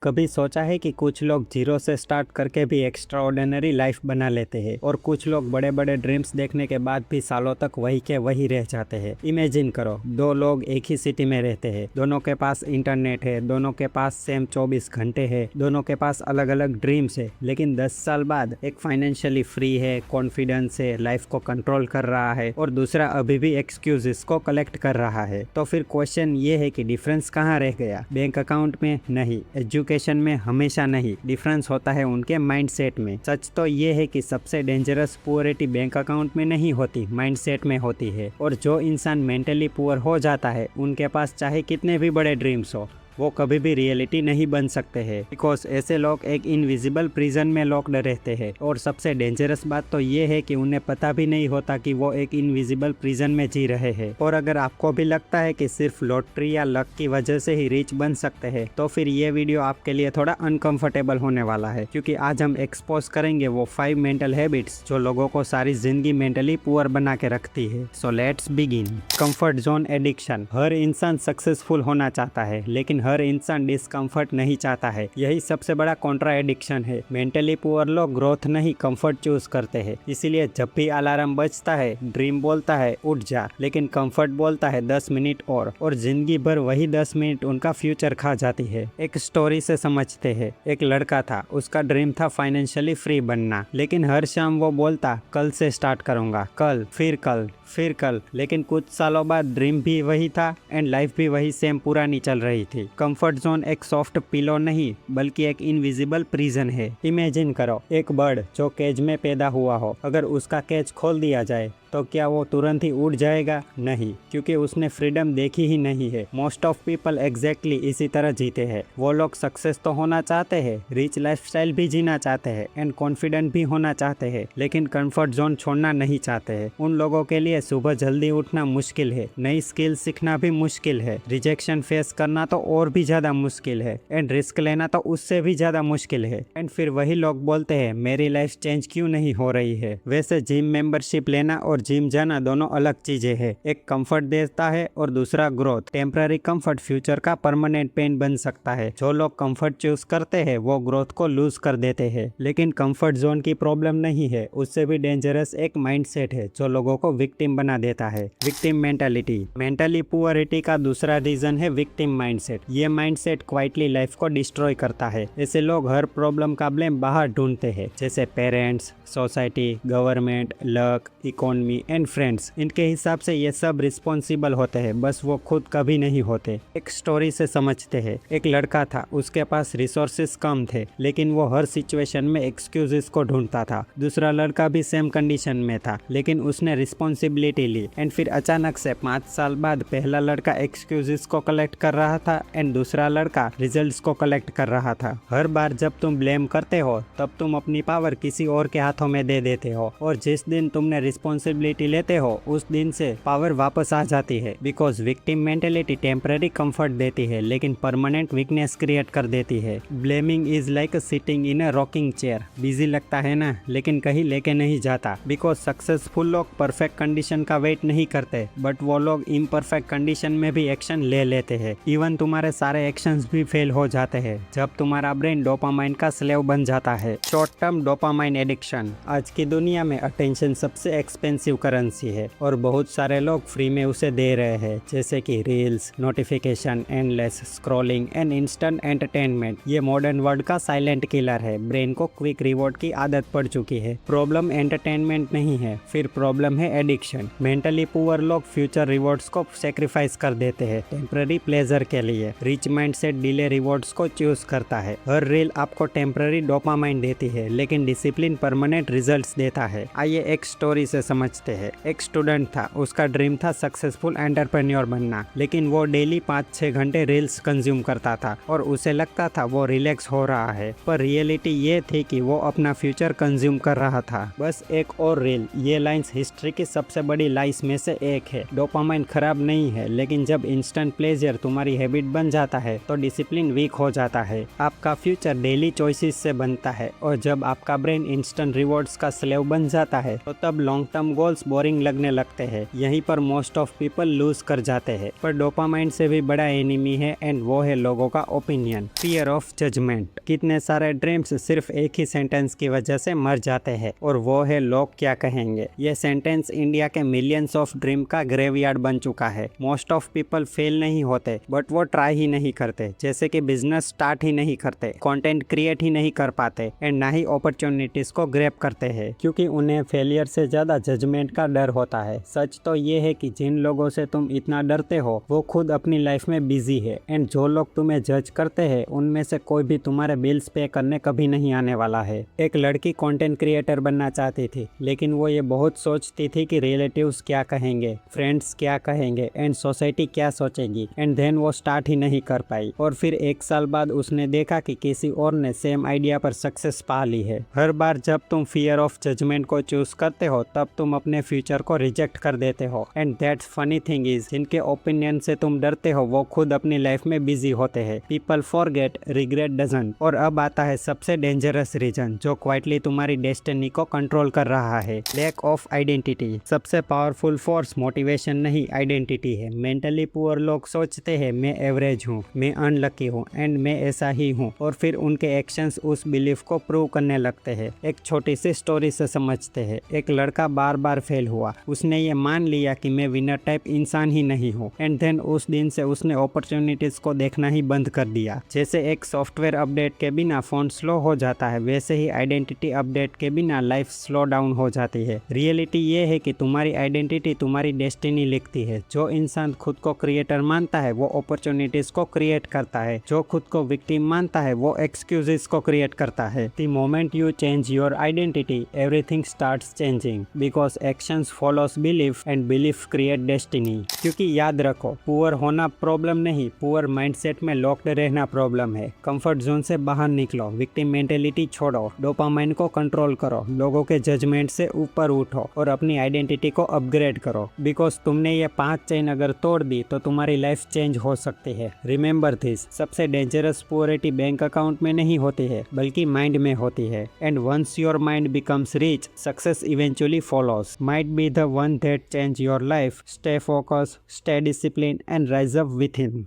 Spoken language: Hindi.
कभी सोचा है कि कुछ लोग जीरो से स्टार्ट करके भी एक्स्ट्रा ऑर्डिनरी लाइफ बना लेते हैं और कुछ लोग बड़े बड़े ड्रीम्स देखने के बाद भी सालों तक वही के वही रह जाते हैं। इमेजिन करो, दो लोग एक ही सिटी में रहते हैं, दोनों के पास इंटरनेट है, दोनों के पास सेम 24 घंटे है, दोनों के पास अलग अलग ड्रीम्स है, लेकिन 10 साल बाद एक फाइनेंशियली फ्री है, कॉन्फिडेंस है, लाइफ को कंट्रोल कर रहा है और दूसरा अभी भी एक्सक्यूजेस को कलेक्ट कर रहा है। तो फिर क्वेश्चन ये है कि डिफरेंस कहाँ रह गया? बैंक अकाउंट में नहीं, एजुकेशन में हमेशा नहीं, डिफरेंस होता है उनके माइंडसेट में। सच तो ये है कि सबसे डेंजरस पुअरिटी बैंक अकाउंट में नहीं होती, माइंडसेट में होती है। और जो इंसान मेंटली पुअर हो जाता है, उनके पास चाहे कितने भी बड़े ड्रीम्स हो, वो कभी भी रियलिटी नहीं बन सकते हैं, बिकॉज ऐसे लोग एक इनविजिबल प्रिजन में लॉक्ड रहते हैं। और सबसे डेंजरस बात तो ये है कि उन्हें पता भी नहीं होता कि वो एक इनविजिबल प्रिजन में जी रहे हैं। और अगर आपको भी लगता है कि सिर्फ लॉटरी या लक की वजह से ही रिच बन सकते हैं, तो फिर ये वीडियो आपके लिए थोड़ा अनकंफर्टेबल होने वाला है, क्योंकि आज हम एक्सपोज करेंगे वो 5 मेंटल हैबिट्स जो लोगों को सारी जिंदगी मेंटली पुअर बना के रखती है। So let's begin. Comfort zone addiction. हर इंसान सक्सेसफुल होना चाहता है, लेकिन हर इंसान डिस्कम्फर्ट नहीं चाहता है। यही सबसे बड़ा कॉन्ट्रा एडिक्शन है। मेंटली पुअर लोग ग्रोथ नहीं, कंफर्ट चूज करते हैं। इसीलिए जब भी अलार्म बजता है, ड्रीम बोलता है उठ जा, लेकिन कंफर्ट बोलता है 10 मिनट और जिंदगी भर वही 10 मिनट उनका फ्यूचर खा जाती है। एक स्टोरी से समझते हैं। एक लड़का था, उसका ड्रीम था फाइनेंशियली फ्री बनना, लेकिन हर शाम वो बोलता कल से स्टार्ट करूंगा, कल, फिर कल, फिर कल। लेकिन कुछ सालों बाद ड्रीम भी वही था एंड लाइफ भी वही सेम पुरानी चल रही थी। कंफर्ट जोन एक सॉफ्ट पिलो नहीं, बल्कि एक इनविजिबल प्रिजन है। इमेजिन करो, एक बर्ड जो केज में पैदा हुआ हो, अगर उसका केज खोल दिया जाए तो क्या वो तुरंत ही उड़ जाएगा? नहीं, क्योंकि उसने फ्रीडम देखी ही नहीं है। मोस्ट ऑफ पीपल एग्जैक्टली इसी तरह जीते हैं। वो लोग सक्सेस तो होना चाहते हैं, रिच लाइफस्टाइल भी जीना चाहते हैं एंड कॉन्फिडेंट भी होना चाहते हैं, लेकिन कंफर्ट जोन छोड़ना नहीं चाहते हैं। उन लोगों के लिए सुबह जल्दी उठना मुश्किल है, नई स्किल सीखना भी मुश्किल है, रिजेक्शन फेस करना तो और भी ज्यादा मुश्किल है एंड रिस्क लेना तो उससे भी ज्यादा मुश्किल है। एंड फिर वही लोग बोलते हैं मेरी लाइफ चेंज क्यों नहीं हो रही है? वैसे जिम मेंबरशिप लेना और जिम जाना दोनों अलग चीजें हैं। एक कंफर्ट देता है और दूसरा ग्रोथ। टेम्पररी कंफर्ट फ्यूचर का परमानेंट पेन बन सकता है। जो लोग कंफर्ट चूज करते हैं वो ग्रोथ को लूज कर देते हैं। लेकिन कंफर्ट जोन की प्रॉब्लम नहीं है, उससे भी डेंजरस एक माइंडसेट है जो लोगों को विक्टिम बना देता है। Victim mentality. मेंटली पुअरिटी का दूसरा रीजन है विक्टिम माइंडसेट। ये माइंडसेट क्वाइटली लाइफ को डिस्ट्रॉय करता है। ऐसे लोग हर प्रॉब्लम का ब्लेम बाहर ढूंढते हैं, जैसे parents, society, government, luck, economy and friends. इनके हिसाब से ये सब रिस्पॉन्सिबल होते हैं, बस वो खुद कभी नहीं होते। एक स्टोरी से समझते हैं। एक लड़का था, उसके पास रिसोर्सेस कम थे, लेकिन वो हर सिचुएशन में एक्सक्यूजेस को ढूंढता था। दूसरा लड़का भी सेम कंडीशन में था, लेकिन उसने रिस्पॉन्सिबिलिटी ली। एंड फिर अचानक से 5 साल बाद पहला लड़का एक्सक्यूजेस को कलेक्ट कर रहा था एंड दूसरा लड़का रिजल्ट्स को कलेक्ट कर रहा था। हर बार जब तुम ब्लेम करते हो, तब तुम अपनी पावर किसी और के हाथों में दे देते हो, और जिस दिन तुमने रिस्पॉन्सिबिलिटी लेते हो उस दिन से पावर वापस आ जाती है। Because victim mentality temporary comfort देती है, लेकिन परमानेंट वीकनेस क्रिएट कर देती है। Blaming is like sitting in a rocking chair. Busy लगता है ना, लेकिन कहीं लेके नहीं जाता। बिकॉज सक्सेसफुल लोग परफेक्ट कंडीशन का वेट नहीं करते, बट वो लोग इम्परफेक्ट कंडीशन में भी एक्शन ले लेते हैं। इवन तुम्हारे सारे एक्शंस भी फेल हो जाते हैं जब तुम्हारा ब्रेन डोपामाइन का स्लेव बन जाता है। Short term dopamine addiction. आज की दुनिया में अटेंशन सबसे एक्सपेंसिव करेंसी है और बहुत सारे लोग फ्री में उसे दे रहे हैं, जैसे कि reels, notification, endless scrolling and instant entertainment. ये मॉडर्न वर्ल्ड का साइलेंट किलर है। ब्रेन को क्विक रिवॉर्ड की आदत पड़ चुकी है। प्रॉब्लम एंटरटेनमेंट नहीं है, फिर प्रॉब्लम है एडिक्शन। मेंटली पुअर लोग फ्यूचर रिवॉर्ड्स को सेक्रीफाइस कर देते हैं टेम्पररी प्लेजर के लिए। रिच माइंडसेट डिले रिवॉर्ड्स को चूज करता है। हर रील आपको टेम्पररी डोपामाइन देती है, लेकिन डिसिप्लिन परमानेंट रिजल्ट्स देता है। आइए एक स्टोरी से समझते हैं। एक स्टूडेंट था, उसका ड्रीम था सक्सेसफुल एंटरप्रेन्योर बनना, लेकिन वो डेली 5-6 घंटे रील्स कंज्यूम करता था और उसे लगता था वो रिलैक्स हो रहा है, पर रियलिटी ये थी कि वो अपना फ्यूचर कंज्यूम कर रहा था। बस एक और रील। ये लाइंस हिस्ट्री की सबसे बड़ी लाइंस में से एक है। डोपामाइन खराब नहीं है, लेकिन जब इंस्टेंट प्लेजर तुम्हारी हैबिट बन जाता है तो डिसिप्लिन वीक हो जाता है। आपका फ्यूचर डेली चॉइसेस से बनता है, और जब आपका ब्रेन इंस्टेंट रिवॉर्ड्स का स्लेव बन जाता है तो तब लॉन्ग टर्म गोल्स बोरिंग लगने लगते हैं। यहीं पर मोस्ट ऑफ पीपल लूज कर जाते हैं। पर डोपामाइन से भी बड़ा एनिमी है एंड वो है लोगों का ओपिनियन, फियर ऑफ जजमेंट। कितने सारे ड्रीम्स सिर्फ एक ही सेंटेंस की वजह से मर जाते हैं और वो है लोग क्या कहेंगे। ये सेंटेंस इंडिया के मिलियंस ऑफ ड्रीम का ग्रेवयार्ड बन चुका है। मोस्ट ऑफ पीपल फेल नहीं होते बट वो ट्राई ही नहीं करते, जैसे कि बिजनेस स्टार्ट ही नहीं करते, कंटेंट क्रिएट ही नहीं कर पाते एंड ना ही अपॉर्चुनिटीज को ग्रैब करते हैं, क्योंकि उन्हें फेलियर से ज्यादा जजमेंट का डर होता है। सच तो ये है कि जिन लोगों से तुम इतना डरते हो वो खुद अपनी लाइफ में बिजी है एंड जो लोग तुम्हें जज करते हैं उनमें से कोई भी तुम्हारे बिल्स पे करने कभी नहीं आने वाला है। एक लड़की कंटेंट क्रिएटर बनना चाहती थी, लेकिन वो ये बहुत सोचती थी कि रिलेटिव्स क्या कहेंगे, फ्रेंड्स क्या कहेंगे एंड सोसाइटी क्या सोचेगी, एंड देन वो स्टार्ट ही नहीं कर पाई। और फिर 1 साल बाद उसने देखा कि किसी और ने सेम आइडिया पर सक्सेस पा ली है। हर बार जब तुम फियर ऑफ जजमेंट को चूज करते हो तब तुम अपने फ्यूचर को रिजेक्ट कर देते हो and that's funny thing is, जिनके ओपिनियन से तुम डरते हो वो खुद अपनी लाइफ में बिजी होते हैं। People forget, regret doesn't. और अब आता है सबसे डेंजरस रीजन जो क्वाइटली तुम्हारी डेस्टिनी को कंट्रोल कर रहा है, लैक ऑफ आइडेंटिटी। सबसे पावरफुल फोर्स मोटिवेशन नहीं, आइडेंटिटी है। मेंटली पुअर लोग सोचते हैं मैं एवरेज हूँ, मैं अनलकी हूँ एंड मैं ऐसा ही हूँ, और फिर उनके एक्शंस उस बिलीफ को प्रूव करने लगते हैं। एक छोटी सी स्टोरी से समझते हैं। एक लड़का बार बार फेल हुआ, उसने ये मान लिया कि मैं विनर टाइप इंसान ही नहीं हूँ एंड देन उस दिन से उसने अपॉर्चुनिटीज को देखना ही बंद कर दिया। जैसे एक सॉफ्टवेयर अपडेट के बिना फोन स्लो हो जाता है, वैसे ही आइडेंटिटी अपडेट के बिना लाइफ स्लो डाउन हो जाती है। रियलिटी ये है कि तुम्हारी आइडेंटिटी तुम्हारी डेस्टिनी लिखती है। जो इंसान खुद को क्रिएटर मानता है वो अपॉर्चुनिटीज को क्रिएट करता है, जो खुद को विक्टिम मानता है वो एक्सक्यूजेस को क्रिएट करता है। The moment you change your identity everything starts changing, because actions follows belief and belief create destiny. क्योंकि याद रखो, पुअर होना प्रॉब्लम नहीं, पुअर माइंडसेट में लॉक्ड रहना प्रॉब्लम है। कंफर्ट जोन से बाहर निकलो, विक्टिम मेंटेलिटी छोड़ो, डोपामाइन को कंट्रोल करो, लोगों के जजमेंट से ऊपर उठो और अपनी आइडेंटिटी को अपग्रेड करो। बिकॉज तुमने ये 5 चेन अगर तोड़ दी तो तुम्हारी लाइफ चेंज हो सकती है। रिमेंबर दिस, सबसे डेंजरस पुअरिटी बैंक अकाउंट में नहीं होती है बल्कि माइंड में होती है। And once your mind becomes rich, success eventually follows. Might be the one that change your life. Stay focus, stay discipline and rise up with him.